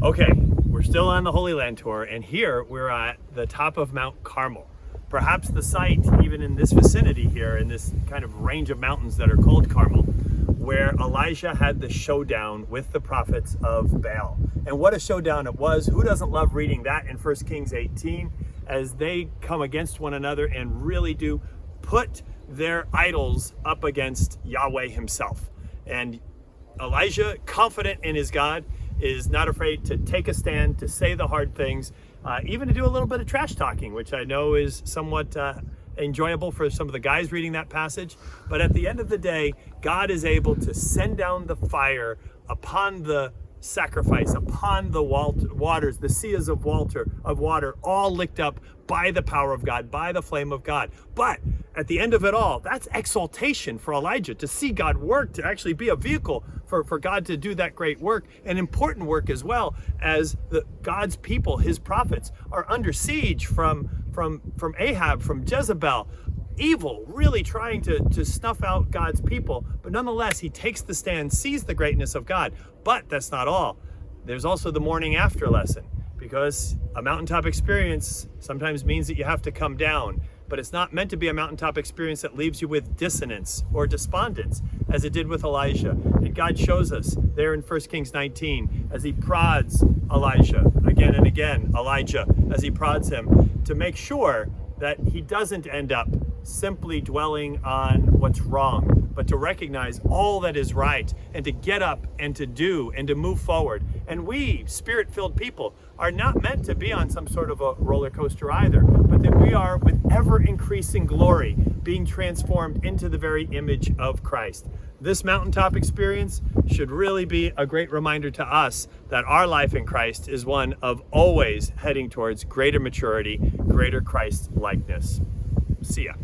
Okay, we're still on the Holy Land tour, and here we're at the top of Mount Carmel. Perhaps the site, even in this vicinity here, in this kind of range of mountains that are called Carmel, where Elijah had the showdown with the prophets of Baal. And what a showdown it was. Who doesn't love reading that in 1 Kings 18, as they come against one another and really do put their idols up against Yahweh himself. And Elijah, confident in his God, is not afraid to take a stand, to say the hard things, even to do a little bit of trash talking, which I know is somewhat enjoyable for some of the guys reading that passage. But at the end of the day, God is able to send down the fire upon the sacrifice, upon the waters, the seas of water, all licked up by the power of God, by the flame of God. But at the end of it all, that's exaltation for Elijah, to see God work, to actually be a vehicle for God to do that great work, and important work as well, as God's people, his prophets, are under siege from Ahab, from Jezebel, evil, really trying to snuff out God's people. But nonetheless, he takes the stand, sees the greatness of God. But that's not all. There's also the morning after lesson, because a mountaintop experience sometimes means that you have to come down. But it's not meant to be a mountaintop experience that leaves you with dissonance or despondence, as it did with Elijah. And God shows us there in 1 Kings 19, as he prods Elijah again and again, Elijah, as he prods him, to make sure that he doesn't end up simply dwelling on what's wrong, but to recognize all that is right, and to get up and to do and to move forward. And we, spirit-filled people, are not meant to be on some sort of a roller coaster either, but that we are, with ever-increasing glory, being transformed into the very image of Christ. This mountaintop experience should really be a great reminder to us that our life in Christ is one of always heading towards greater maturity, greater Christ likeness. See ya.